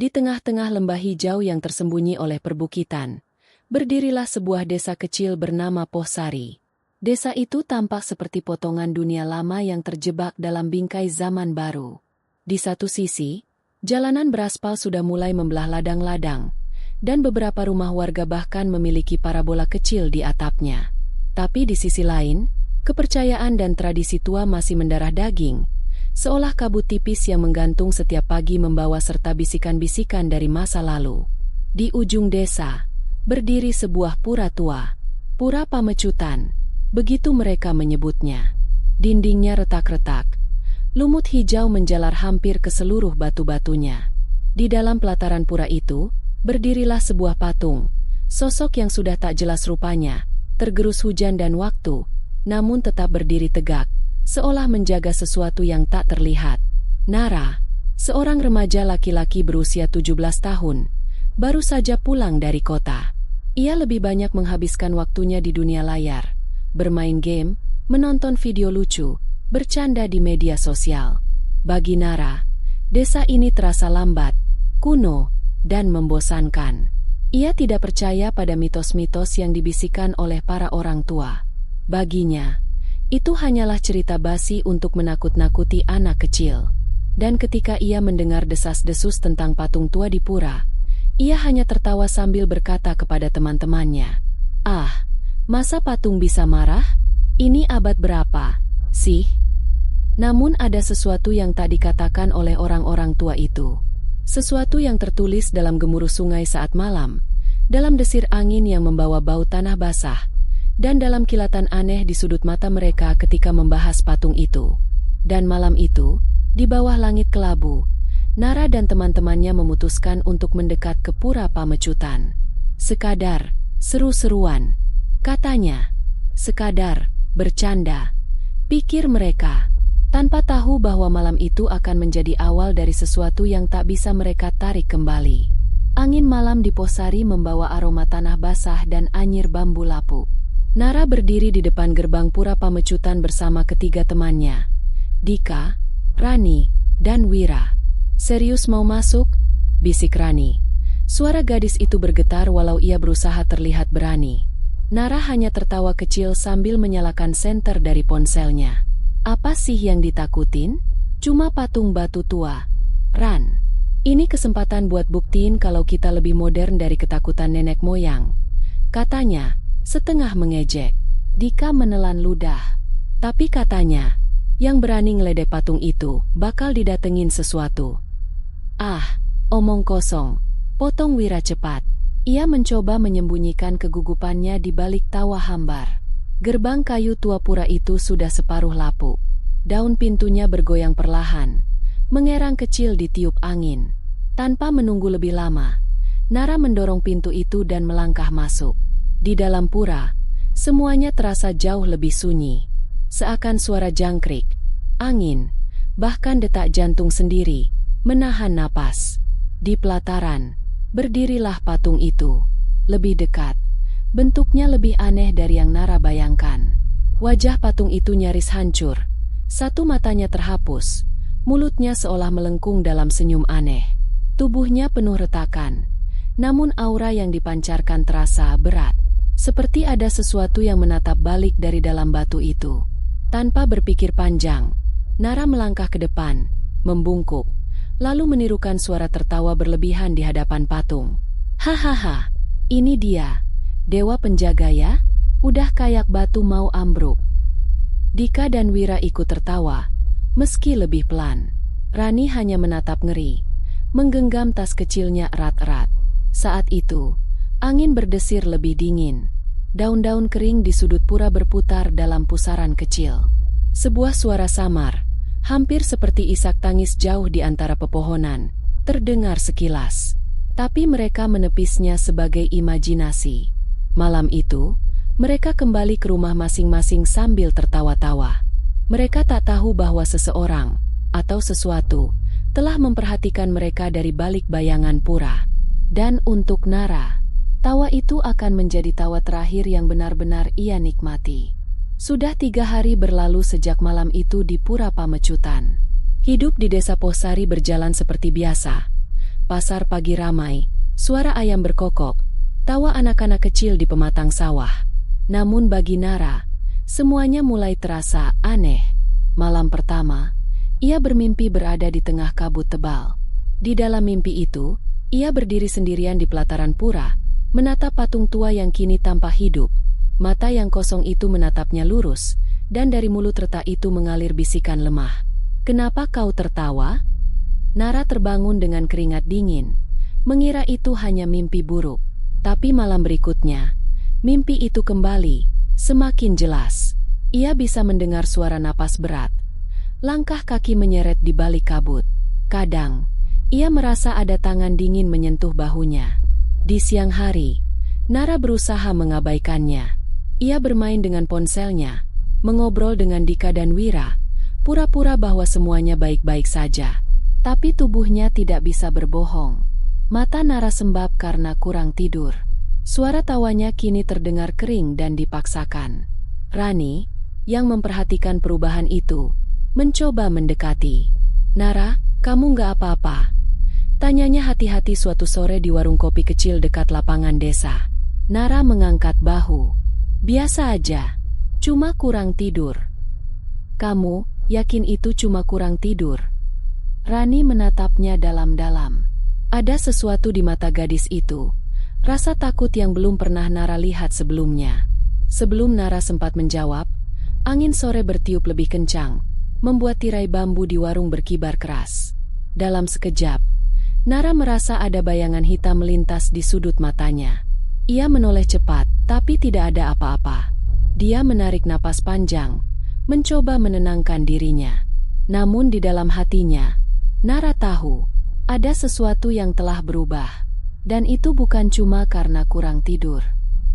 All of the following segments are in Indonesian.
Di tengah-tengah lembah hijau yang tersembunyi oleh perbukitan, berdirilah sebuah desa kecil bernama Pohsari. Desa itu tampak seperti potongan dunia lama yang terjebak dalam bingkai zaman baru. Di satu sisi, jalanan beraspal sudah mulai membelah ladang-ladang, dan beberapa rumah warga bahkan memiliki parabola kecil di atapnya. Tapi di sisi lain, kepercayaan dan tradisi tua masih mendarah daging, seolah kabut tipis yang menggantung setiap pagi membawa serta bisikan-bisikan dari masa lalu. Di ujung desa, berdiri sebuah pura tua, Pura Pamecutan, begitu mereka menyebutnya. Dindingnya retak-retak, lumut hijau menjalar hampir ke seluruh batu-batunya. Di dalam pelataran pura itu, berdirilah sebuah patung, sosok yang sudah tak jelas rupanya, tergerus hujan dan waktu, namun tetap berdiri tegak, seolah menjaga sesuatu yang tak terlihat. Nara, seorang remaja laki-laki berusia 17 tahun, baru saja pulang dari kota. Ia lebih banyak menghabiskan waktunya di dunia layar, bermain game, menonton video lucu, bercanda di media sosial. Bagi Nara, desa ini terasa lambat, kuno, dan membosankan. Ia tidak percaya pada mitos-mitos yang dibisikkan oleh para orang tua. Baginya, itu hanyalah cerita basi untuk menakut-nakuti anak kecil. Dan ketika ia mendengar desas-desus tentang patung tua di pura, ia hanya tertawa sambil berkata kepada teman-temannya, "Ah, masa patung bisa marah? Ini abad berapa, sih?" Namun ada sesuatu yang tak dikatakan oleh orang-orang tua itu. Sesuatu yang tertulis dalam gemuruh sungai saat malam, dalam desir angin yang membawa bau tanah basah, dan dalam kilatan aneh di sudut mata mereka ketika membahas patung itu. Dan malam itu, di bawah langit kelabu, Nara dan teman-temannya memutuskan untuk mendekat ke Pura Pamecutan. Sekadar seru-seruan, katanya. Sekadar bercanda, pikir mereka, tanpa tahu bahwa malam itu akan menjadi awal dari sesuatu yang tak bisa mereka tarik kembali. Angin malam di Pohsari membawa aroma tanah basah dan anyir bambu lapuk. Nara berdiri di depan gerbang Pura Pamecutan bersama ketiga temannya, Dika, Rani, dan Wira. "Serius mau masuk?" bisik Rani. Suara gadis itu bergetar walau ia berusaha terlihat berani. Nara hanya tertawa kecil sambil menyalakan senter dari ponselnya. "Apa sih yang ditakutin? Cuma patung batu tua, Ran. Ini kesempatan buat buktiin kalau kita lebih modern dari ketakutan nenek moyang," katanya, setengah mengejek. Dika menelan ludah. Tapi katanya, yang berani ngeledek patung itu bakal didatengin sesuatu. "Ah, omong kosong," potong Wira cepat. Ia mencoba menyembunyikan kegugupannya di balik tawa hambar. Gerbang kayu tua pura itu sudah separuh lapuk. Daun pintunya bergoyang perlahan, mengerang kecil ditiup angin. Tanpa menunggu lebih lama, Nara mendorong pintu itu dan melangkah masuk. Di dalam pura, semuanya terasa jauh lebih sunyi. Seakan suara jangkrik, angin, bahkan detak jantung sendiri, menahan napas. Di pelataran, berdirilah patung itu. Lebih dekat, bentuknya lebih aneh dari yang Nara bayangkan. Wajah patung itu nyaris hancur. Satu matanya terhapus, mulutnya seolah melengkung dalam senyum aneh. Tubuhnya penuh retakan, namun aura yang dipancarkan terasa berat. Seperti ada sesuatu yang menatap balik dari dalam batu itu. Tanpa berpikir panjang, Nara melangkah ke depan, membungkuk, lalu menirukan suara tertawa berlebihan di hadapan patung. "Hahaha, ini dia, dewa penjaga ya? Udah kayak batu mau ambruk." Dika dan Wira ikut tertawa, meski lebih pelan. Rani hanya menatap ngeri, menggenggam tas kecilnya erat-erat. Saat itu, angin berdesir lebih dingin. Daun-daun kering di sudut pura berputar dalam pusaran kecil. Sebuah suara samar, hampir seperti isak tangis jauh di antara pepohonan, terdengar sekilas. Tapi mereka menepisnya sebagai imajinasi. Malam itu, mereka kembali ke rumah masing-masing sambil tertawa-tawa. Mereka tak tahu bahwa seseorang, atau sesuatu, telah memperhatikan mereka dari balik bayangan pura. Dan untuk Nara, tawa itu akan menjadi tawa terakhir yang benar-benar ia nikmati. Sudah 3 hari berlalu sejak malam itu di Pura Pamecutan. Hidup di desa Pohsari berjalan seperti biasa. Pasar pagi ramai, suara ayam berkokok, tawa anak-anak kecil di pematang sawah. Namun bagi Nara, semuanya mulai terasa aneh. Malam pertama, ia bermimpi berada di tengah kabut tebal. Di dalam mimpi itu, ia berdiri sendirian di pelataran pura, menatap patung tua yang kini tampak hidup. Mata yang kosong itu menatapnya lurus, dan dari mulut retak itu mengalir bisikan lemah. "Kenapa kau tertawa?" Nara terbangun dengan keringat dingin, mengira itu hanya mimpi buruk. Tapi malam berikutnya, mimpi itu kembali, semakin jelas. Ia bisa mendengar suara napas berat. Langkah kaki menyeret di balik kabut. Kadang, ia merasa ada tangan dingin menyentuh bahunya. Di siang hari, Nara berusaha mengabaikannya. Ia bermain dengan ponselnya, mengobrol dengan Dika dan Wira, pura-pura bahwa semuanya baik-baik saja. Tapi tubuhnya tidak bisa berbohong. Mata Nara sembab karena kurang tidur. Suara tawanya kini terdengar kering dan dipaksakan. Rani, yang memperhatikan perubahan itu, mencoba mendekati. "Nara, kamu nggak apa-apa?" tanyanya hati-hati suatu sore di warung kopi kecil dekat lapangan desa. Nara mengangkat bahu. "Biasa aja, cuma kurang tidur." "Kamu yakin itu cuma kurang tidur?" Rani menatapnya dalam-dalam. Ada sesuatu di mata gadis itu, rasa takut yang belum pernah Nara lihat sebelumnya. Sebelum Nara sempat menjawab, angin sore bertiup lebih kencang, membuat tirai bambu di warung berkibar keras. Dalam sekejap, Nara merasa ada bayangan hitam melintas di sudut matanya. Ia menoleh cepat, tapi tidak ada apa-apa. Dia menarik napas panjang, mencoba menenangkan dirinya. Namun di dalam hatinya, Nara tahu, ada sesuatu yang telah berubah. Dan itu bukan cuma karena kurang tidur.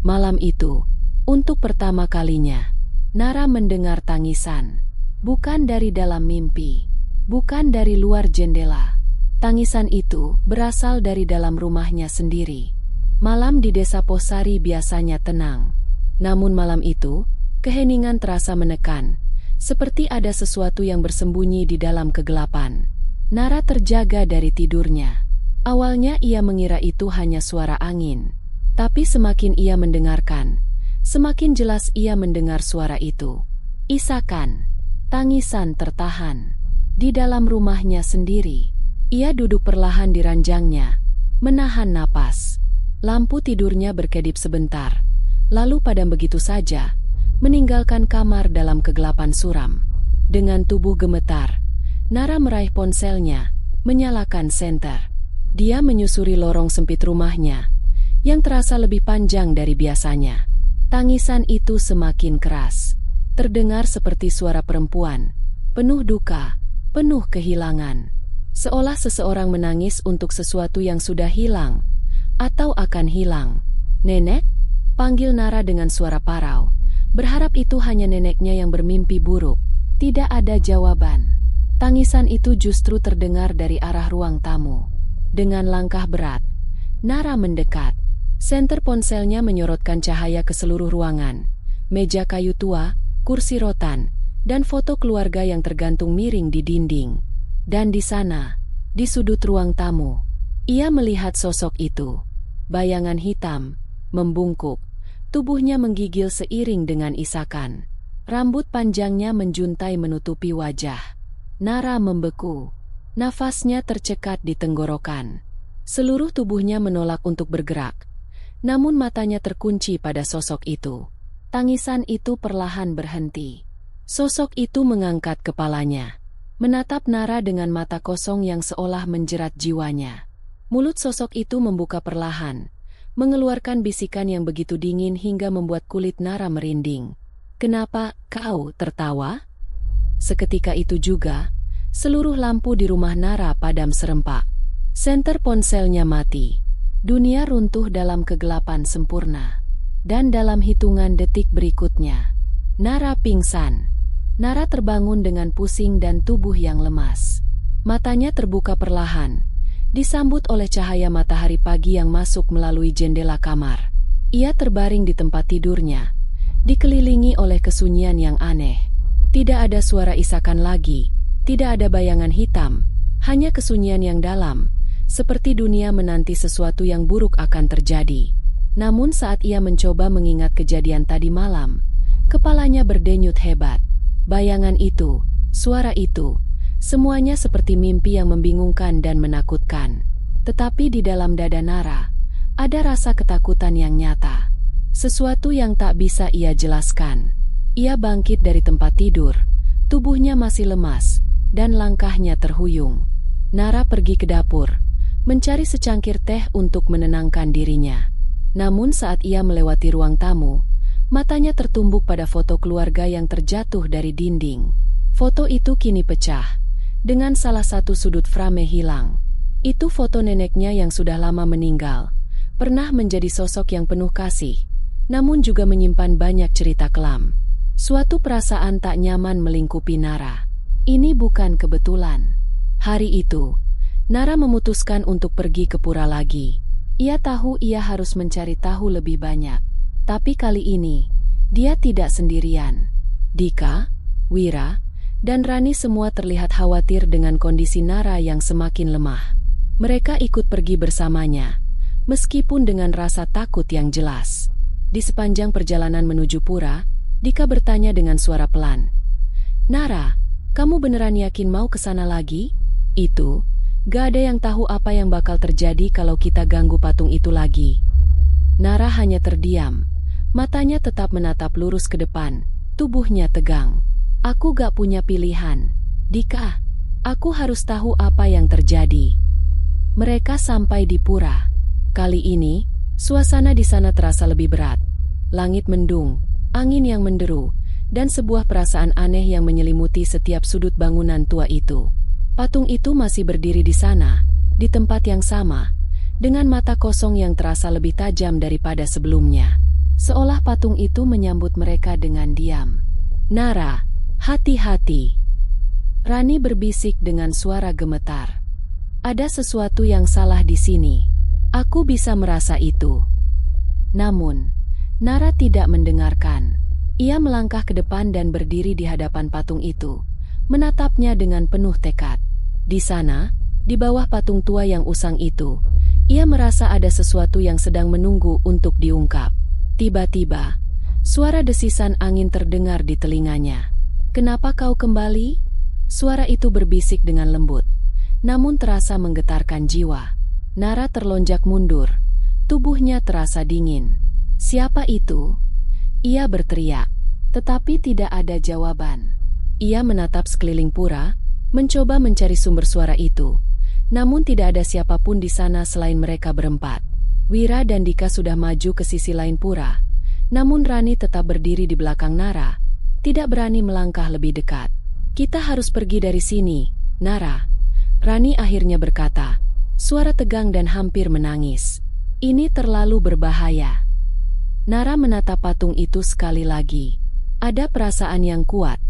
Malam itu, untuk pertama kalinya, Nara mendengar tangisan. Bukan dari dalam mimpi, bukan dari luar jendela. Tangisan itu berasal dari dalam rumahnya sendiri. Malam di desa Posari biasanya tenang. Namun malam itu, keheningan terasa menekan, seperti ada sesuatu yang bersembunyi di dalam kegelapan. Nara terjaga dari tidurnya. Awalnya ia mengira itu hanya suara angin. Tapi semakin ia mendengarkan, semakin jelas ia mendengar suara itu. Isakan, tangisan tertahan. Di dalam rumahnya sendiri, ia duduk perlahan di ranjangnya, menahan napas. Lampu tidurnya berkedip sebentar, lalu padam begitu saja, meninggalkan kamar dalam kegelapan suram. Dengan tubuh gemetar, Nara meraih ponselnya, menyalakan senter. Dia menyusuri lorong sempit rumahnya, yang terasa lebih panjang dari biasanya. Tangisan itu semakin keras, terdengar seperti suara perempuan, penuh duka, penuh kehilangan. Seolah seseorang menangis untuk sesuatu yang sudah hilang, atau akan hilang. "Nenek?" panggil Nara dengan suara parau, berharap itu hanya neneknya yang bermimpi buruk. Tidak ada jawaban. Tangisan itu justru terdengar dari arah ruang tamu. Dengan langkah berat, Nara mendekat. Senter ponselnya menyorotkan cahaya ke seluruh ruangan. Meja kayu tua, kursi rotan, dan foto keluarga yang tergantung miring di dinding. Dan di sana, di sudut ruang tamu, ia melihat sosok itu. Bayangan hitam, membungkuk, tubuhnya menggigil seiring dengan isakan. Rambut panjangnya menjuntai menutupi wajah. Nara membeku. Nafasnya tercekat di tenggorokan. Seluruh tubuhnya menolak untuk bergerak. Namun matanya terkunci pada sosok itu. Tangisan itu perlahan berhenti. Sosok itu mengangkat kepalanya, menatap Nara dengan mata kosong yang seolah menjerat jiwanya. Mulut sosok itu membuka perlahan, mengeluarkan bisikan yang begitu dingin hingga membuat kulit Nara merinding. "Kenapa kau tertawa?" Seketika itu juga, seluruh lampu di rumah Nara padam serempak. Senter ponselnya mati. Dunia runtuh dalam kegelapan sempurna. Dan dalam hitungan detik berikutnya, Nara pingsan. Nara terbangun dengan pusing dan tubuh yang lemas. Matanya terbuka perlahan, disambut oleh cahaya matahari pagi yang masuk melalui jendela kamar. Ia terbaring di tempat tidurnya, dikelilingi oleh kesunyian yang aneh. Tidak ada suara isakan lagi, tidak ada bayangan hitam, hanya kesunyian yang dalam, seperti dunia menanti sesuatu yang buruk akan terjadi. Namun saat ia mencoba mengingat kejadian tadi malam, kepalanya berdenyut hebat. Bayangan itu, suara itu, semuanya seperti mimpi yang membingungkan dan menakutkan. Tetapi di dalam dada Nara, ada rasa ketakutan yang nyata. Sesuatu yang tak bisa ia jelaskan. Ia bangkit dari tempat tidur, tubuhnya masih lemas, dan langkahnya terhuyung. Nara pergi ke dapur, mencari secangkir teh untuk menenangkan dirinya. Namun saat ia melewati ruang tamu, matanya tertumbuk pada foto keluarga yang terjatuh dari dinding. Foto itu kini pecah, dengan salah satu sudut frame hilang. Itu foto neneknya yang sudah lama meninggal, pernah menjadi sosok yang penuh kasih, namun juga menyimpan banyak cerita kelam. Suatu perasaan tak nyaman melingkupi Nara. Ini bukan kebetulan. Hari itu, Nara memutuskan untuk pergi ke pura lagi. Ia tahu ia harus mencari tahu lebih banyak. Tapi kali ini, dia tidak sendirian. Dika, Wira, dan Rani semua terlihat khawatir dengan kondisi Nara yang semakin lemah. Mereka ikut pergi bersamanya, meskipun dengan rasa takut yang jelas. Di sepanjang perjalanan menuju pura, Dika bertanya dengan suara pelan. "Nara, kamu beneran yakin mau ke sana lagi? Itu, gak ada yang tahu apa yang bakal terjadi kalau kita ganggu patung itu lagi." Nara hanya terdiam, matanya tetap menatap lurus ke depan, tubuhnya tegang. "Aku gak punya pilihan, Dika. Aku harus tahu apa yang terjadi." Mereka sampai di pura. Kali ini, suasana di sana terasa lebih berat. Langit mendung, angin yang menderu, dan sebuah perasaan aneh yang menyelimuti setiap sudut bangunan tua itu. Patung itu masih berdiri di sana, di tempat yang sama, dengan mata kosong yang terasa lebih tajam daripada sebelumnya. Seolah patung itu menyambut mereka dengan diam. "Nara, hati-hati." Rani berbisik dengan suara gemetar. "Ada sesuatu yang salah di sini. Aku bisa merasa itu." Namun, Nara tidak mendengarkan. Ia melangkah ke depan dan berdiri di hadapan patung itu, menatapnya dengan penuh tekad. Di sana, di bawah patung tua yang usang itu, ia merasa ada sesuatu yang sedang menunggu untuk diungkap. Tiba-tiba, suara desisan angin terdengar di telinganya. "Kenapa kau kembali?" Suara itu berbisik dengan lembut, namun terasa menggetarkan jiwa. Nara terlonjak mundur, tubuhnya terasa dingin. "Siapa itu?" Ia berteriak, tetapi tidak ada jawaban. Ia menatap sekeliling pura, mencoba mencari sumber suara itu, namun tidak ada siapapun di sana selain mereka berempat. Wira dan Dika sudah maju ke sisi lain pura, namun Rani tetap berdiri di belakang Nara, tidak berani melangkah lebih dekat. "Kita harus pergi dari sini, Nara," Rani akhirnya berkata, suara tegang dan hampir menangis. "Ini terlalu berbahaya." Nara menatap patung itu sekali lagi. Ada perasaan yang kuat,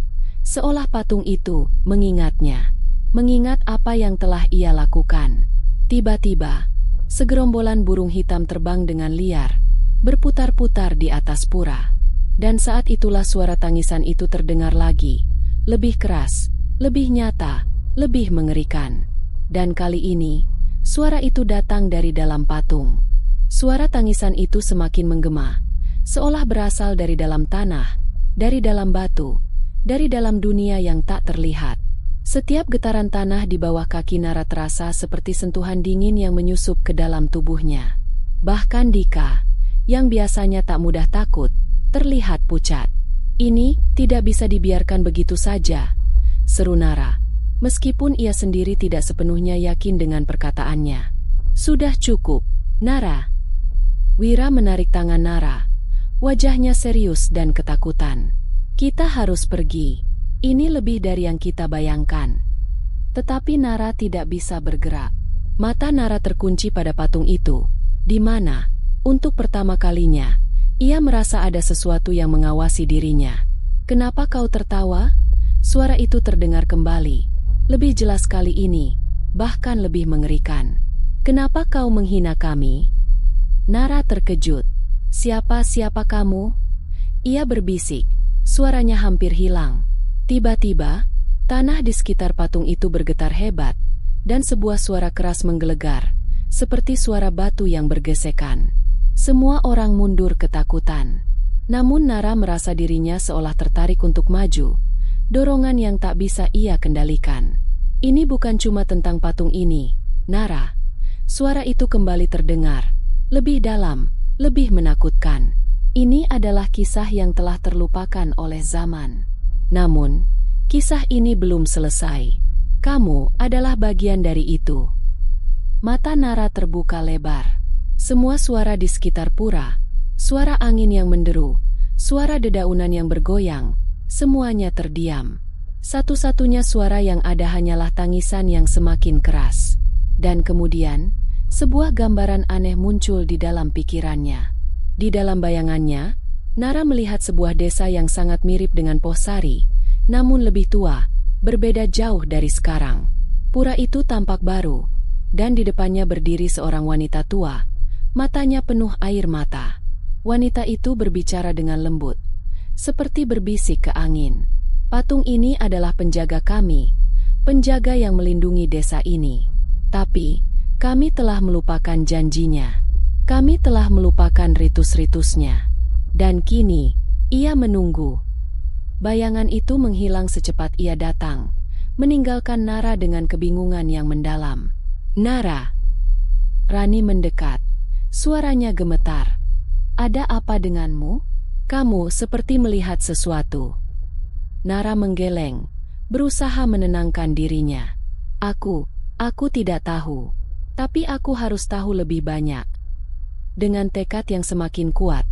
seolah patung itu mengingatnya, mengingat apa yang telah ia lakukan. Tiba-tiba, segerombolan burung hitam terbang dengan liar, berputar-putar di atas pura. Dan saat itulah suara tangisan itu terdengar lagi, lebih keras, lebih nyata, lebih mengerikan. Dan kali ini, suara itu datang dari dalam patung. Suara tangisan itu semakin menggema, seolah berasal dari dalam tanah, dari dalam batu, dari dalam dunia yang tak terlihat. Setiap getaran tanah di bawah kaki Nara terasa seperti sentuhan dingin yang menyusup ke dalam tubuhnya. Bahkan Dika, yang biasanya tak mudah takut, terlihat pucat. "Ini tidak bisa dibiarkan begitu saja," seru Nara, meskipun ia sendiri tidak sepenuhnya yakin dengan perkataannya. "Sudah cukup, Nara." Wira menarik tangan Nara, wajahnya serius dan ketakutan. "Kita harus pergi. Ini lebih dari yang kita bayangkan." Tetapi Nara tidak bisa bergerak. Mata Nara terkunci pada patung itu, di mana, untuk pertama kalinya, ia merasa ada sesuatu yang mengawasi dirinya. "Kenapa kau tertawa?" Suara itu terdengar kembali, lebih jelas kali ini, bahkan lebih mengerikan. "Kenapa kau menghina kami?" Nara terkejut. Siapa kamu?" Ia berbisik, suaranya hampir hilang. Tiba-tiba, tanah di sekitar patung itu bergetar hebat, dan sebuah suara keras menggelegar, seperti suara batu yang bergesekan. Semua orang mundur ketakutan. Namun Nara merasa dirinya seolah tertarik untuk maju, dorongan yang tak bisa ia kendalikan. Ini bukan cuma tentang patung ini, Nara. Suara itu kembali terdengar, lebih dalam, lebih menakutkan. Ini adalah kisah yang telah terlupakan oleh zaman. Namun, kisah ini belum selesai. Kamu adalah bagian dari itu. Mata Nara terbuka lebar. Semua suara di sekitar pura, suara angin yang menderu, suara dedaunan yang bergoyang, semuanya terdiam. Satu-satunya suara yang ada hanyalah tangisan yang semakin keras. Dan kemudian, sebuah gambaran aneh muncul di dalam pikirannya. Di dalam bayangannya, Nara melihat sebuah desa yang sangat mirip dengan Pohsari, namun lebih tua, berbeda jauh dari sekarang. Pura itu tampak baru, dan di depannya berdiri seorang wanita tua, matanya penuh air mata. Wanita itu berbicara dengan lembut, seperti berbisik ke angin. Patung ini adalah penjaga kami, penjaga yang melindungi desa ini. Tapi, kami telah melupakan janjinya. Kami telah melupakan ritus-ritusnya. Dan kini, ia menunggu. Bayangan itu menghilang secepat ia datang, meninggalkan Nara dengan kebingungan yang mendalam. Nara. Rani mendekat. Suaranya gemetar. Ada apa denganmu? Kamu seperti melihat sesuatu. Nara menggeleng, berusaha menenangkan dirinya. Aku tidak tahu. Tapi aku harus tahu lebih banyak. Dengan tekad yang semakin kuat,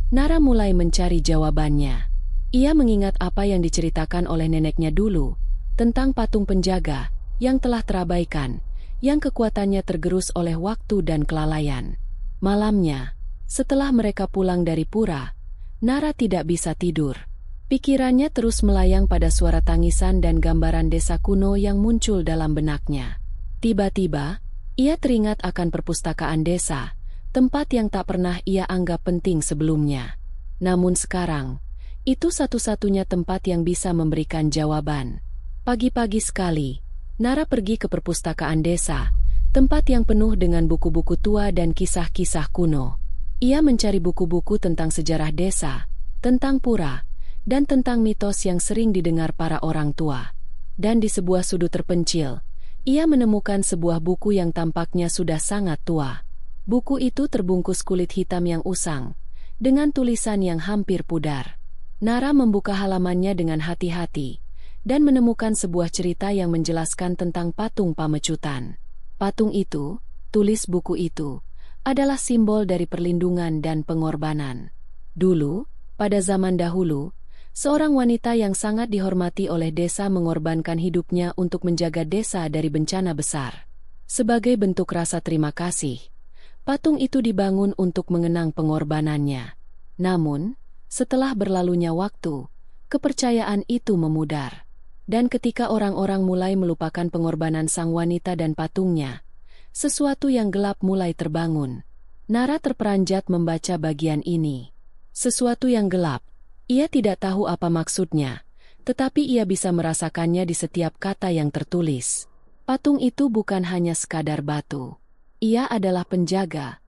Nara mulai mencari jawabannya. Ia mengingat apa yang diceritakan oleh neneknya dulu, tentang patung penjaga, yang telah terabaikan, yang kekuatannya tergerus oleh waktu dan kelalaian. Malamnya, setelah mereka pulang dari pura, Nara tidak bisa tidur. Pikirannya terus melayang pada suara tangisan dan gambaran desa kuno yang muncul dalam benaknya. Tiba-tiba, ia teringat akan perpustakaan desa, tempat yang tak pernah ia anggap penting sebelumnya. Namun sekarang, itu satu-satunya tempat yang bisa memberikan jawaban. Pagi-pagi sekali, Nara pergi ke perpustakaan desa, tempat yang penuh dengan buku-buku tua dan kisah-kisah kuno. Ia mencari buku-buku tentang sejarah desa, tentang pura, dan tentang mitos yang sering didengar para orang tua. Dan di sebuah sudut terpencil, ia menemukan sebuah buku yang tampaknya sudah sangat tua. Buku itu terbungkus kulit hitam yang usang, dengan tulisan yang hampir pudar. Nara membuka halamannya dengan hati-hati, dan menemukan sebuah cerita yang menjelaskan tentang patung pamecutan. Patung itu, tulis buku itu, adalah simbol dari perlindungan dan pengorbanan. Dulu, pada zaman dahulu, seorang wanita yang sangat dihormati oleh desa mengorbankan hidupnya untuk menjaga desa dari bencana besar. Sebagai bentuk rasa terima kasih, patung itu dibangun untuk mengenang pengorbanannya. Namun, setelah berlalunya waktu, kepercayaan itu memudar. Dan ketika orang-orang mulai melupakan pengorbanan sang wanita dan patungnya, sesuatu yang gelap mulai terbangun. Nara terperanjat membaca bagian ini. Sesuatu yang gelap. Ia tidak tahu apa maksudnya, tetapi ia bisa merasakannya di setiap kata yang tertulis. Patung itu bukan hanya sekadar batu. Ia adalah penjaga,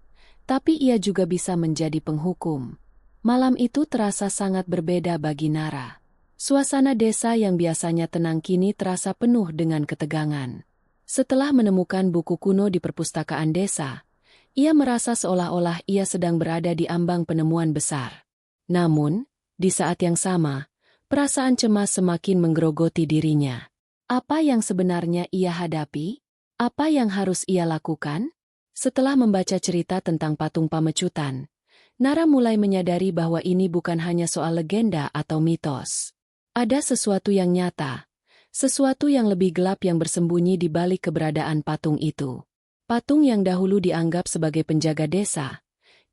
tapi ia juga bisa menjadi penghukum. Malam itu terasa sangat berbeda bagi Nara. Suasana desa yang biasanya tenang kini terasa penuh dengan ketegangan. Setelah menemukan buku kuno di perpustakaan desa, ia merasa seolah-olah ia sedang berada di ambang penemuan besar. Namun, di saat yang sama, perasaan cemas semakin menggerogoti dirinya. Apa yang sebenarnya ia hadapi? Apa yang harus ia lakukan? Setelah membaca cerita tentang patung pamecutan, Nara mulai menyadari bahwa ini bukan hanya soal legenda atau mitos. Ada sesuatu yang nyata, sesuatu yang lebih gelap yang bersembunyi di balik keberadaan patung itu. Patung yang dahulu dianggap sebagai penjaga desa,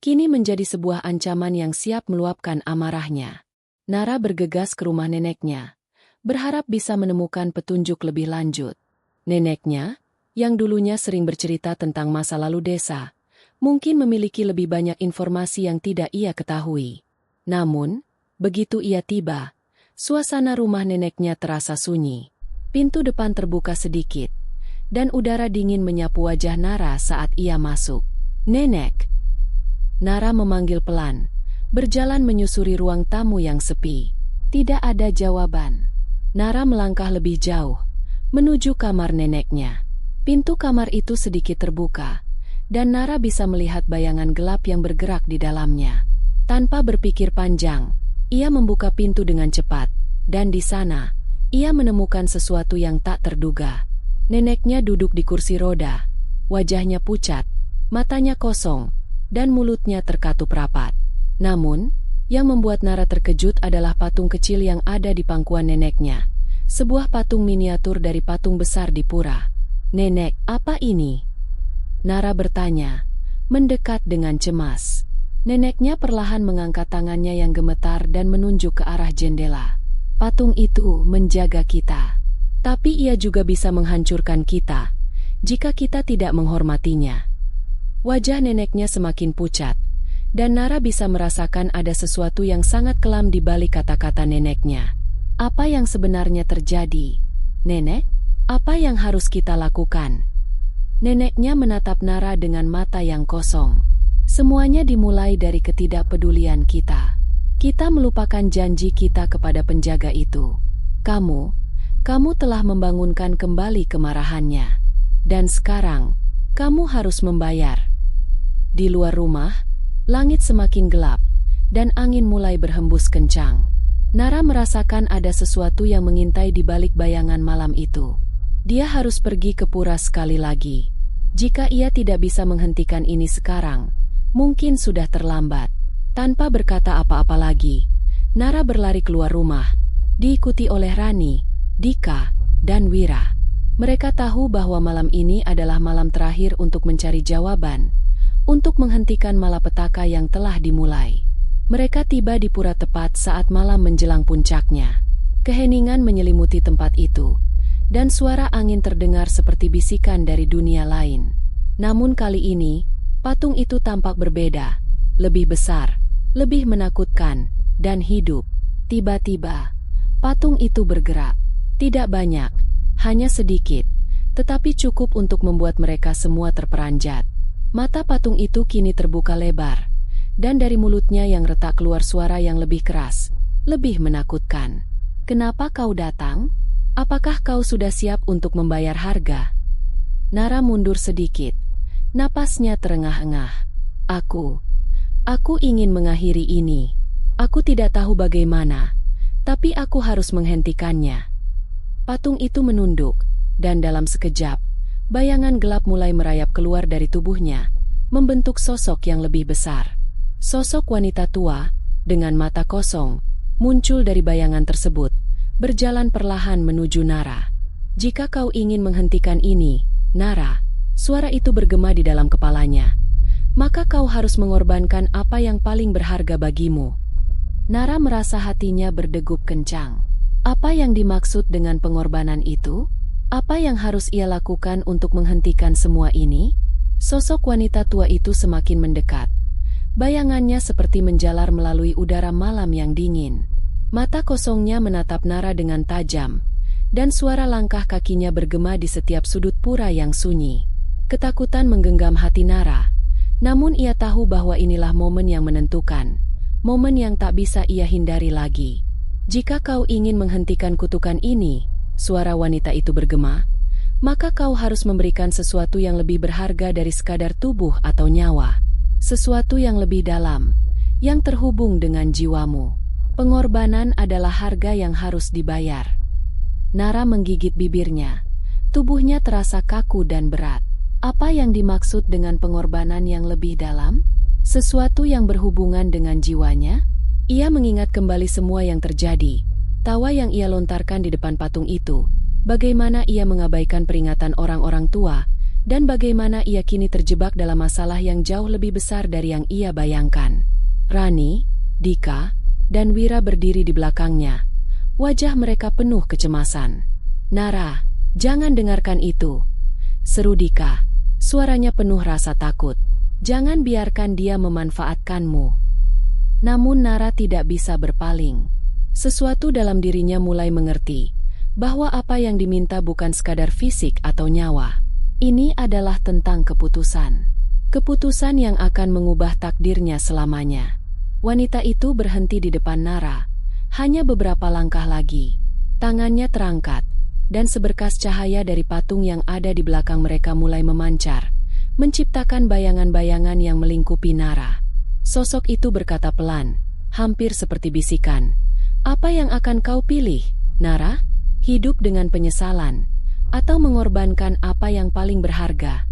kini menjadi sebuah ancaman yang siap meluapkan amarahnya. Nara bergegas ke rumah neneknya, berharap bisa menemukan petunjuk lebih lanjut. Neneknya, yang dulunya sering bercerita tentang masa lalu desa, mungkin memiliki lebih banyak informasi yang tidak ia ketahui. Namun, begitu ia tiba, suasana rumah neneknya terasa sunyi. Pintu depan terbuka sedikit, dan udara dingin menyapu wajah Nara saat ia masuk. "Nenek!" Nara memanggil pelan, berjalan menyusuri ruang tamu yang sepi. Tidak ada jawaban. Nara melangkah lebih jauh, menuju kamar neneknya. Pintu kamar itu sedikit terbuka, dan Nara bisa melihat bayangan gelap yang bergerak di dalamnya. Tanpa berpikir panjang, ia membuka pintu dengan cepat, dan di sana, ia menemukan sesuatu yang tak terduga. Neneknya duduk di kursi roda, wajahnya pucat, matanya kosong, dan mulutnya terkatup rapat. Namun, yang membuat Nara terkejut adalah patung kecil yang ada di pangkuan neneknya. Sebuah patung miniatur dari patung besar di pura. "Nenek, apa ini?" Nara bertanya, mendekat dengan cemas. Neneknya perlahan mengangkat tangannya yang gemetar dan menunjuk ke arah jendela. "Patung itu menjaga kita. Tapi ia juga bisa menghancurkan kita, jika kita tidak menghormatinya." Wajah neneknya semakin pucat, dan Nara bisa merasakan ada sesuatu yang sangat kelam di balik kata-kata neneknya. Apa yang sebenarnya terjadi? "Nenek, apa yang harus kita lakukan?" Neneknya menatap Nara dengan mata yang kosong. "Semuanya dimulai dari ketidakpedulian kita. Kita melupakan janji kita kepada penjaga itu. Kamu telah membangunkan kembali kemarahannya. Dan sekarang, kamu harus membayar." Di luar rumah, langit semakin gelap, dan angin mulai berhembus kencang. Nara merasakan ada sesuatu yang mengintai di balik bayangan malam itu. Dia harus pergi ke pura sekali lagi. Jika ia tidak bisa menghentikan ini sekarang, mungkin sudah terlambat. Tanpa berkata apa-apa lagi, Nara berlari keluar rumah, diikuti oleh Rani, Dika, dan Wira. Mereka tahu bahwa malam ini adalah malam terakhir untuk mencari jawaban, untuk menghentikan malapetaka yang telah dimulai. Mereka tiba di pura tepat saat malam menjelang puncaknya. Keheningan menyelimuti tempat itu, dan suara angin terdengar seperti bisikan dari dunia lain. Namun kali ini, patung itu tampak berbeda, lebih besar, lebih menakutkan, dan hidup. Tiba-tiba, patung itu bergerak. Tidak banyak, hanya sedikit, tetapi cukup untuk membuat mereka semua terperanjat. Mata patung itu kini terbuka lebar, dan dari mulutnya yang retak keluar suara yang lebih keras, lebih menakutkan. "Kenapa kau datang? Apakah kau sudah siap untuk membayar harga?" Nara mundur sedikit, napasnya terengah-engah. Aku ingin mengakhiri ini. Aku tidak tahu bagaimana, tapi aku harus menghentikannya." Patung itu menunduk, dan dalam sekejap, bayangan gelap mulai merayap keluar dari tubuhnya, membentuk sosok yang lebih besar. Sosok wanita tua, dengan mata kosong, muncul dari bayangan tersebut, berjalan perlahan menuju Nara. "Jika kau ingin menghentikan ini, Nara," suara itu bergema di dalam kepalanya, "maka kau harus mengorbankan apa yang paling berharga bagimu." Nara merasa hatinya berdegup kencang. Apa yang dimaksud dengan pengorbanan itu? Apa yang harus ia lakukan untuk menghentikan semua ini? Sosok wanita tua itu semakin mendekat. Bayangannya seperti menjalar melalui udara malam yang dingin. Mata kosongnya menatap Nara dengan tajam, dan suara langkah kakinya bergema di setiap sudut pura yang sunyi. Ketakutan menggenggam hati Nara, namun ia tahu bahwa inilah momen yang menentukan, momen yang tak bisa ia hindari lagi. "Jika kau ingin menghentikan kutukan ini," suara wanita itu bergema, "maka kau harus memberikan sesuatu yang lebih berharga dari sekadar tubuh atau nyawa. Sesuatu yang lebih dalam, yang terhubung dengan jiwamu. Pengorbanan adalah harga yang harus dibayar." Nara menggigit bibirnya. Tubuhnya terasa kaku dan berat. Apa yang dimaksud dengan pengorbanan yang lebih dalam? Sesuatu yang berhubungan dengan jiwanya? Ia mengingat kembali semua yang terjadi. Tawa yang ia lontarkan di depan patung itu, bagaimana ia mengabaikan peringatan orang-orang tua, dan bagaimana ia kini terjebak dalam masalah yang jauh lebih besar dari yang ia bayangkan. Rani, Dika, dan Wira berdiri di belakangnya. Wajah mereka penuh kecemasan. "Nara, jangan dengarkan itu," seru Dika. Suaranya penuh rasa takut. "Jangan biarkan dia memanfaatkanmu." Namun Nara tidak bisa berpaling. Sesuatu dalam dirinya mulai mengerti bahwa apa yang diminta bukan sekadar fisik atau nyawa. Ini adalah tentang keputusan. Keputusan yang akan mengubah takdirnya selamanya. Wanita itu berhenti di depan Nara, hanya beberapa langkah lagi. Tangannya terangkat, dan seberkas cahaya dari patung yang ada di belakang mereka mulai memancar, menciptakan bayangan-bayangan yang melingkupi Nara. Sosok itu berkata pelan, hampir seperti bisikan. Apa yang akan kau pilih, Nara? Hidup dengan penyesalan, atau mengorbankan apa yang paling berharga?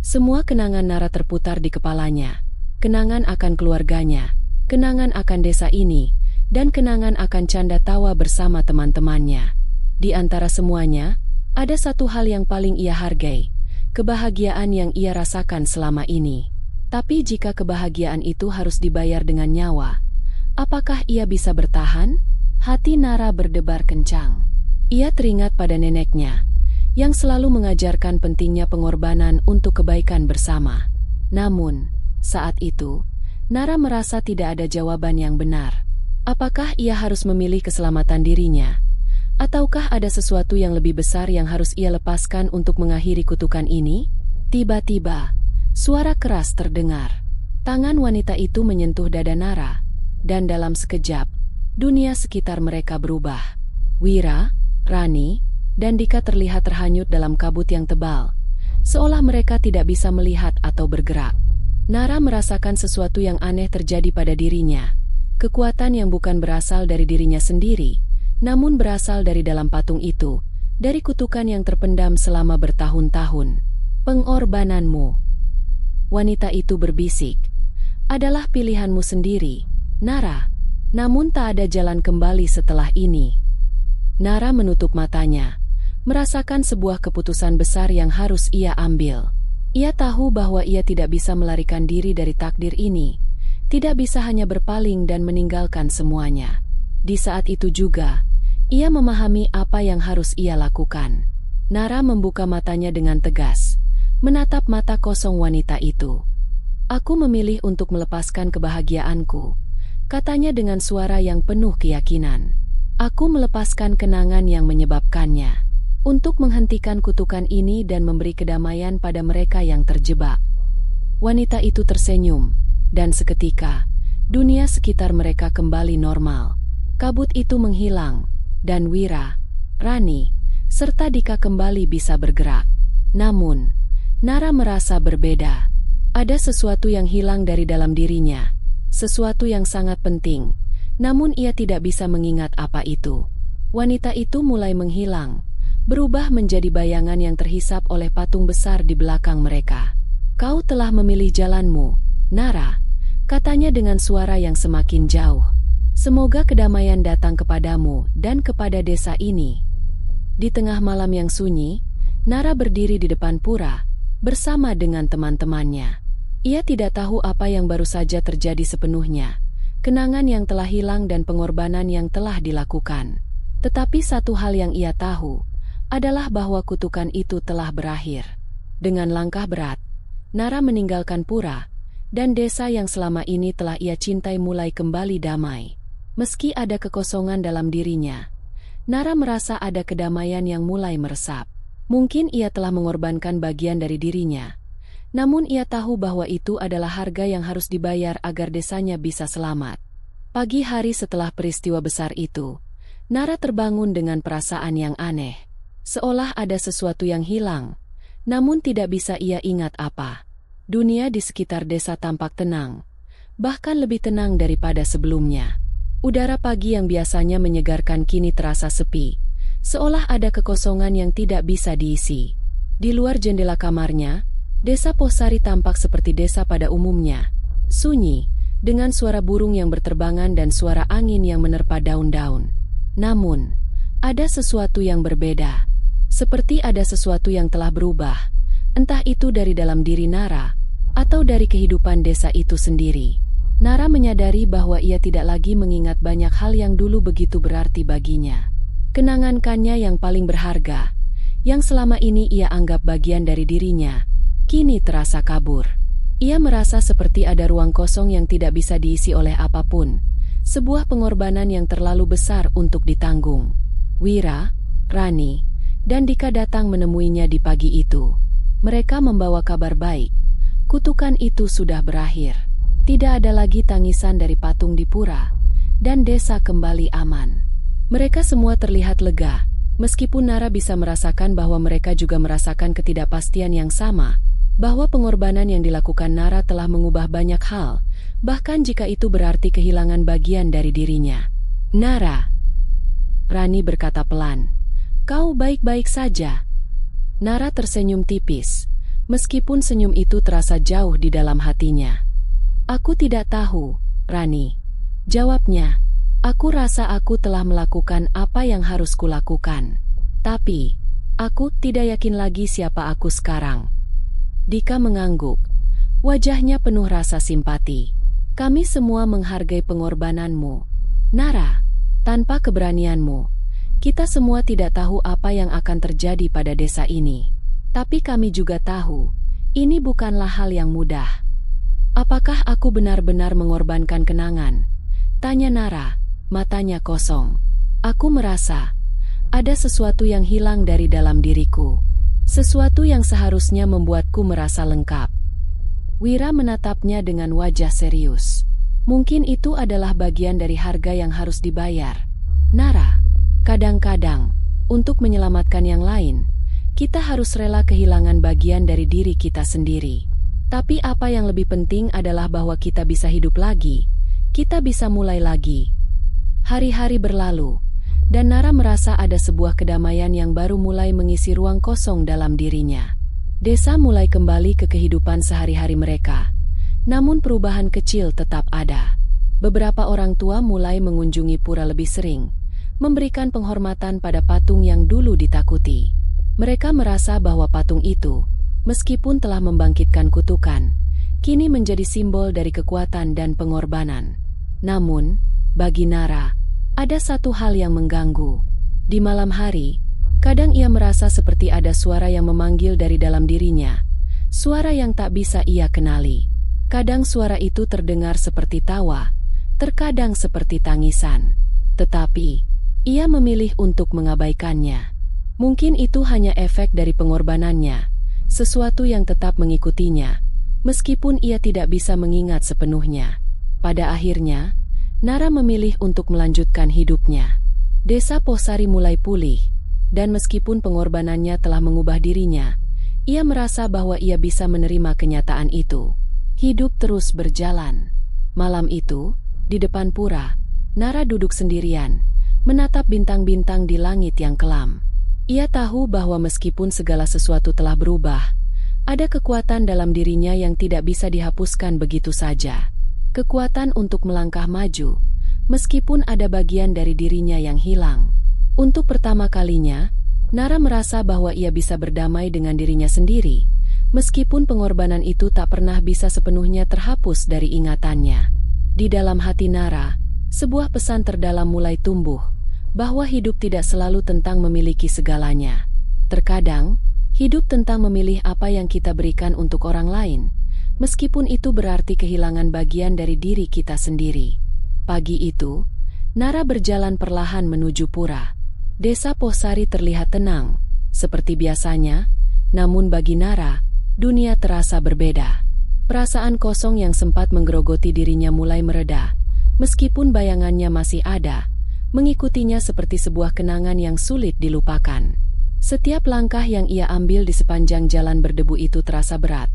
Semua kenangan Nara terputar di kepalanya. Kenangan akan keluarganya, kenangan akan desa ini, dan kenangan akan canda tawa bersama teman-temannya. Di antara semuanya, ada satu hal yang paling ia hargai, kebahagiaan yang ia rasakan selama ini. Tapi jika kebahagiaan itu harus dibayar dengan nyawa, apakah ia bisa bertahan? Hati Nara berdebar kencang. Ia teringat pada neneknya, yang selalu mengajarkan pentingnya pengorbanan untuk kebaikan bersama. Namun, saat itu, Nara merasa tidak ada jawaban yang benar. Apakah ia harus memilih keselamatan dirinya? Ataukah ada sesuatu yang lebih besar yang harus ia lepaskan untuk mengakhiri kutukan ini? Tiba-tiba, suara keras terdengar. Tangan wanita itu menyentuh dada Nara, dan dalam sekejap, dunia sekitar mereka berubah. Wira, Rani, dan Dika terlihat terhanyut dalam kabut yang tebal, seolah mereka tidak bisa melihat atau bergerak. Nara merasakan sesuatu yang aneh terjadi pada dirinya. Kekuatan yang bukan berasal dari dirinya sendiri, namun berasal dari dalam patung itu, dari kutukan yang terpendam selama bertahun-tahun. Pengorbananmu, wanita itu berbisik, adalah pilihanmu sendiri, Nara. Namun tak ada jalan kembali setelah ini. Nara menutup matanya, merasakan sebuah keputusan besar yang harus ia ambil. Ia tahu bahwa ia tidak bisa melarikan diri dari takdir ini, tidak bisa hanya berpaling dan meninggalkan semuanya. Di saat itu juga, ia memahami apa yang harus ia lakukan. Nara membuka matanya dengan tegas, menatap mata kosong wanita itu. Aku memilih untuk melepaskan kebahagiaanku, katanya dengan suara yang penuh keyakinan. Aku melepaskan kenangan yang menyebabkannya, untuk menghentikan kutukan ini dan memberi kedamaian pada mereka yang terjebak. Wanita itu tersenyum, dan seketika, dunia sekitar mereka kembali normal. Kabut itu menghilang, dan Wira, Rani, serta Dika kembali bisa bergerak. Namun, Nara merasa berbeda. Ada sesuatu yang hilang dari dalam dirinya, sesuatu yang sangat penting, namun ia tidak bisa mengingat apa itu. Wanita itu mulai menghilang, berubah menjadi bayangan yang terhisap oleh patung besar di belakang mereka. Kau telah memilih jalanmu, Nara, katanya dengan suara yang semakin jauh. Semoga kedamaian datang kepadamu dan kepada desa ini. Di tengah malam yang sunyi, Nara berdiri di depan pura, bersama dengan teman-temannya. Ia tidak tahu apa yang baru saja terjadi sepenuhnya, kenangan yang telah hilang dan pengorbanan yang telah dilakukan. Tetapi satu hal yang ia tahu, adalah bahwa kutukan itu telah berakhir. Dengan langkah berat, Nara meninggalkan pura, dan desa yang selama ini telah ia cintai mulai kembali damai. Meski ada kekosongan dalam dirinya, Nara merasa ada kedamaian yang mulai meresap. Mungkin ia telah mengorbankan bagian dari dirinya, namun ia tahu bahwa itu adalah harga yang harus dibayar agar desanya bisa selamat. Pagi hari setelah peristiwa besar itu, Nara terbangun dengan perasaan yang aneh. Seolah ada sesuatu yang hilang, namun tidak bisa ia ingat apa. Dunia di sekitar desa tampak tenang, bahkan lebih tenang daripada sebelumnya. Udara pagi yang biasanya menyegarkan kini terasa sepi, seolah ada kekosongan yang tidak bisa diisi. Di luar jendela kamarnya, desa Posari tampak seperti desa pada umumnya, sunyi, dengan suara burung yang berterbangan dan suara angin yang menerpa daun-daun. Namun, ada sesuatu yang berbeda. Seperti ada sesuatu yang telah berubah, entah itu dari dalam diri Nara, atau dari kehidupan desa itu sendiri. Nara menyadari bahwa ia tidak lagi mengingat banyak hal yang dulu begitu berarti baginya. Kenangannya yang paling berharga, yang selama ini ia anggap bagian dari dirinya, kini terasa kabur. Ia merasa seperti ada ruang kosong yang tidak bisa diisi oleh apapun, sebuah pengorbanan yang terlalu besar untuk ditanggung. Wira, Rani, dan Dika datang menemuinya di pagi itu. Mereka membawa kabar baik. Kutukan itu sudah berakhir. Tidak ada lagi tangisan dari patung di pura, dan desa kembali aman. Mereka semua terlihat lega, meskipun Nara bisa merasakan bahwa mereka juga merasakan ketidakpastian yang sama, bahwa pengorbanan yang dilakukan Nara telah mengubah banyak hal, bahkan jika itu berarti kehilangan bagian dari dirinya. Nara, Rani berkata pelan, kau baik-baik saja. Nara tersenyum tipis, meskipun senyum itu terasa jauh di dalam hatinya. Aku tidak tahu, Rani. Jawabnya, aku rasa aku telah melakukan apa yang harus kulakukan. Tapi, aku tidak yakin lagi siapa aku sekarang. Dika mengangguk. Wajahnya penuh rasa simpati. Kami semua menghargai pengorbananmu. Nara, tanpa keberanianmu, kita semua tidak tahu apa yang akan terjadi pada desa ini. Tapi kami juga tahu, ini bukanlah hal yang mudah. Apakah aku benar-benar mengorbankan kenangan? Tanya Nara, matanya kosong. Aku merasa, ada sesuatu yang hilang dari dalam diriku. Sesuatu yang seharusnya membuatku merasa lengkap. Wira menatapnya dengan wajah serius. Mungkin itu adalah bagian dari harga yang harus dibayar. Nara, kadang-kadang, untuk menyelamatkan yang lain, kita harus rela kehilangan bagian dari diri kita sendiri. Tapi apa yang lebih penting adalah bahwa kita bisa hidup lagi, kita bisa mulai lagi. Hari-hari berlalu, dan Nara merasa ada sebuah kedamaian yang baru mulai mengisi ruang kosong dalam dirinya. Desa mulai kembali ke kehidupan sehari-hari mereka. Namun perubahan kecil tetap ada. Beberapa orang tua mulai mengunjungi pura lebih sering, memberikan penghormatan pada patung yang dulu ditakuti. Mereka merasa bahwa patung itu, meskipun telah membangkitkan kutukan, kini menjadi simbol dari kekuatan dan pengorbanan. Namun, bagi Nara, ada satu hal yang mengganggu. Di malam hari, kadang ia merasa seperti ada suara yang memanggil dari dalam dirinya. Suara yang tak bisa ia kenali. Kadang suara itu terdengar seperti tawa, terkadang seperti tangisan. Tetapi, ia memilih untuk mengabaikannya. Mungkin itu hanya efek dari pengorbanannya, sesuatu yang tetap mengikutinya, meskipun ia tidak bisa mengingat sepenuhnya. Pada akhirnya, Nara memilih untuk melanjutkan hidupnya. Desa Pohsari mulai pulih, dan meskipun pengorbanannya telah mengubah dirinya, ia merasa bahwa ia bisa menerima kenyataan itu. Hidup terus berjalan. Malam itu, di depan pura, Nara duduk sendirian, menatap bintang-bintang di langit yang kelam. Ia tahu bahwa meskipun segala sesuatu telah berubah, ada kekuatan dalam dirinya yang tidak bisa dihapuskan begitu saja. Kekuatan untuk melangkah maju, meskipun ada bagian dari dirinya yang hilang. Untuk pertama kalinya, Nara merasa bahwa ia bisa berdamai dengan dirinya sendiri, meskipun pengorbanan itu tak pernah bisa sepenuhnya terhapus dari ingatannya. Di dalam hati Nara, sebuah pesan terdalam mulai tumbuh, bahwa hidup tidak selalu tentang memiliki segalanya. Terkadang, hidup tentang memilih apa yang kita berikan untuk orang lain, meskipun itu berarti kehilangan bagian dari diri kita sendiri. Pagi itu, Nara berjalan perlahan menuju pura. Desa Pohsari terlihat tenang, seperti biasanya, namun bagi Nara, dunia terasa berbeda. Perasaan kosong yang sempat menggerogoti dirinya mulai mereda, meskipun bayangannya masih ada, mengikutinya seperti sebuah kenangan yang sulit dilupakan. Setiap langkah yang ia ambil di sepanjang jalan berdebu itu terasa berat,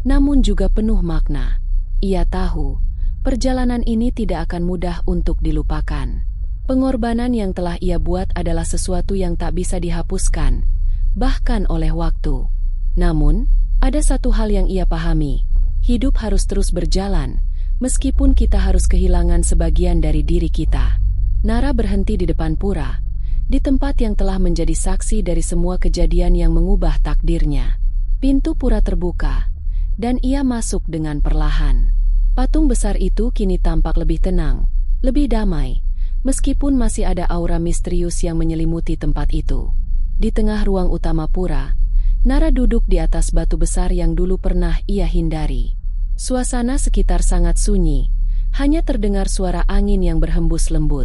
namun juga penuh makna. Ia tahu, perjalanan ini tidak akan mudah untuk dilupakan. Pengorbanan yang telah ia buat adalah sesuatu yang tak bisa dihapuskan, bahkan oleh waktu. Namun, ada satu hal yang ia pahami, hidup harus terus berjalan, meskipun kita harus kehilangan sebagian dari diri kita. Nara berhenti di depan pura, di tempat yang telah menjadi saksi dari semua kejadian yang mengubah takdirnya. Pintu pura terbuka, dan ia masuk dengan perlahan. Patung besar itu kini tampak lebih tenang, lebih damai, meskipun masih ada aura misterius yang menyelimuti tempat itu. Di tengah ruang utama pura, Nara duduk di atas batu besar yang dulu pernah ia hindari. Suasana sekitar sangat sunyi, hanya terdengar suara angin yang berhembus lembut.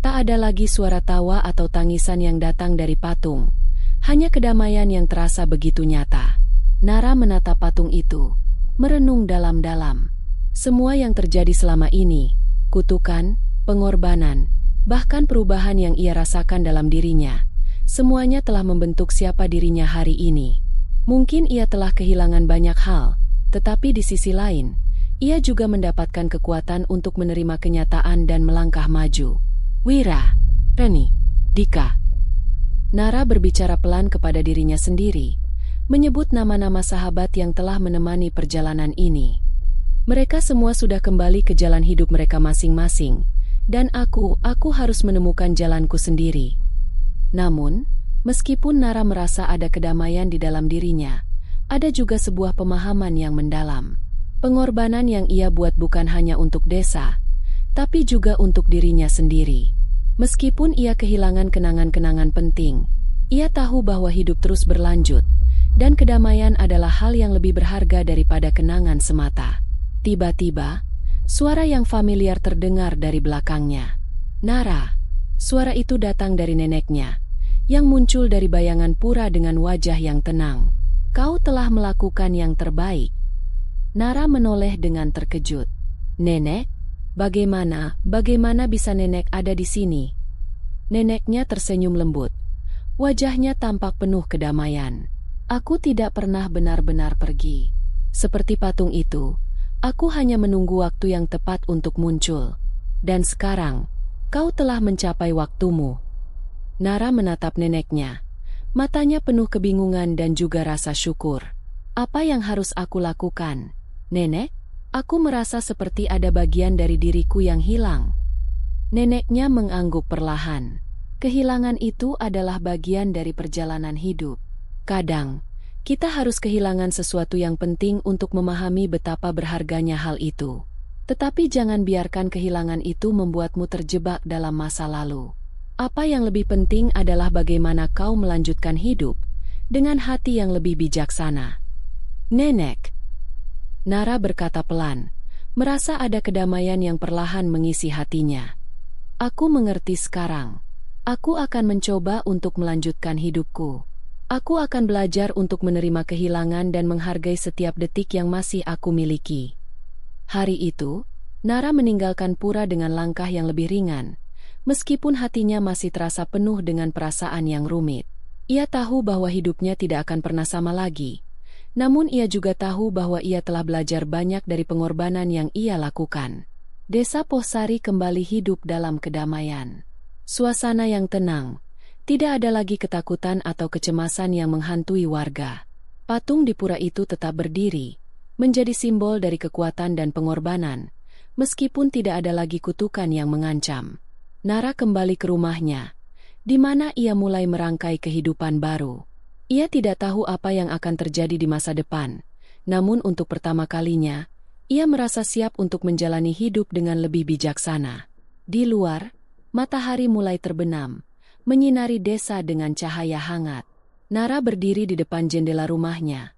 Tak ada lagi suara tawa atau tangisan yang datang dari patung. Hanya kedamaian yang terasa begitu nyata. Nara menatap patung itu, merenung dalam-dalam. Semua yang terjadi selama ini, kutukan, pengorbanan, bahkan perubahan yang ia rasakan dalam dirinya, semuanya telah membentuk siapa dirinya hari ini. Mungkin ia telah kehilangan banyak hal, tetapi di sisi lain, ia juga mendapatkan kekuatan untuk menerima kenyataan dan melangkah maju. Wira, Reni, Dika. Nara berbicara pelan kepada dirinya sendiri, menyebut nama-nama sahabat yang telah menemani perjalanan ini. Mereka semua sudah kembali ke jalan hidup mereka masing-masing, dan aku harus menemukan jalanku sendiri. Namun, meskipun Nara merasa ada kedamaian di dalam dirinya, ada juga sebuah pemahaman yang mendalam. Pengorbanan yang ia buat bukan hanya untuk desa, tapi juga untuk dirinya sendiri. Meskipun ia kehilangan kenangan-kenangan penting, ia tahu bahwa hidup terus berlanjut, dan kedamaian adalah hal yang lebih berharga daripada kenangan semata. Tiba-tiba, suara yang familiar terdengar dari belakangnya. Nara, suara itu datang dari neneknya, yang muncul dari bayangan pura dengan wajah yang tenang. Kau telah melakukan yang terbaik. Nara menoleh dengan terkejut. Nenek? Bagaimana bisa nenek ada di sini? Neneknya tersenyum lembut. Wajahnya tampak penuh kedamaian. Aku tidak pernah benar-benar pergi. Seperti patung itu, aku hanya menunggu waktu yang tepat untuk muncul. Dan sekarang, kau telah mencapai waktumu. Nara menatap neneknya. Matanya penuh kebingungan dan juga rasa syukur. Apa yang harus aku lakukan? Nenek? Aku merasa seperti ada bagian dari diriku yang hilang. Neneknya mengangguk perlahan. Kehilangan itu adalah bagian dari perjalanan hidup. Kadang, kita harus kehilangan sesuatu yang penting untuk memahami betapa berharganya hal itu. Tetapi jangan biarkan kehilangan itu membuatmu terjebak dalam masa lalu. Apa yang lebih penting adalah bagaimana kau melanjutkan hidup dengan hati yang lebih bijaksana. Nenek. Nara berkata pelan, merasa ada kedamaian yang perlahan mengisi hatinya. Aku mengerti sekarang. Aku akan mencoba untuk melanjutkan hidupku. Aku akan belajar untuk menerima kehilangan dan menghargai setiap detik yang masih aku miliki. Hari itu, Nara meninggalkan pura dengan langkah yang lebih ringan, meskipun hatinya masih terasa penuh dengan perasaan yang rumit. Ia tahu bahwa hidupnya tidak akan pernah sama lagi. Namun ia juga tahu bahwa ia telah belajar banyak dari pengorbanan yang ia lakukan. Desa Pohsari kembali hidup dalam kedamaian. Suasana yang tenang, tidak ada lagi ketakutan atau kecemasan yang menghantui warga. Patung di pura itu tetap berdiri, menjadi simbol dari kekuatan dan pengorbanan, meskipun tidak ada lagi kutukan yang mengancam. Nara kembali ke rumahnya, di mana ia mulai merangkai kehidupan baru. Ia tidak tahu apa yang akan terjadi di masa depan, namun untuk pertama kalinya, ia merasa siap untuk menjalani hidup dengan lebih bijaksana. Di luar, matahari mulai terbenam, menyinari desa dengan cahaya hangat. Nara berdiri di depan jendela rumahnya,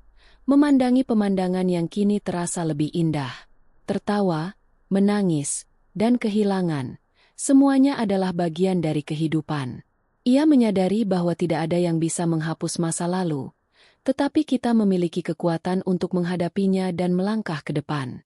memandangi pemandangan yang kini terasa lebih indah. Tertawa, menangis, dan kehilangan, semuanya adalah bagian dari kehidupan. Ia menyadari bahwa tidak ada yang bisa menghapus masa lalu, tetapi kita memiliki kekuatan untuk menghadapinya dan melangkah ke depan.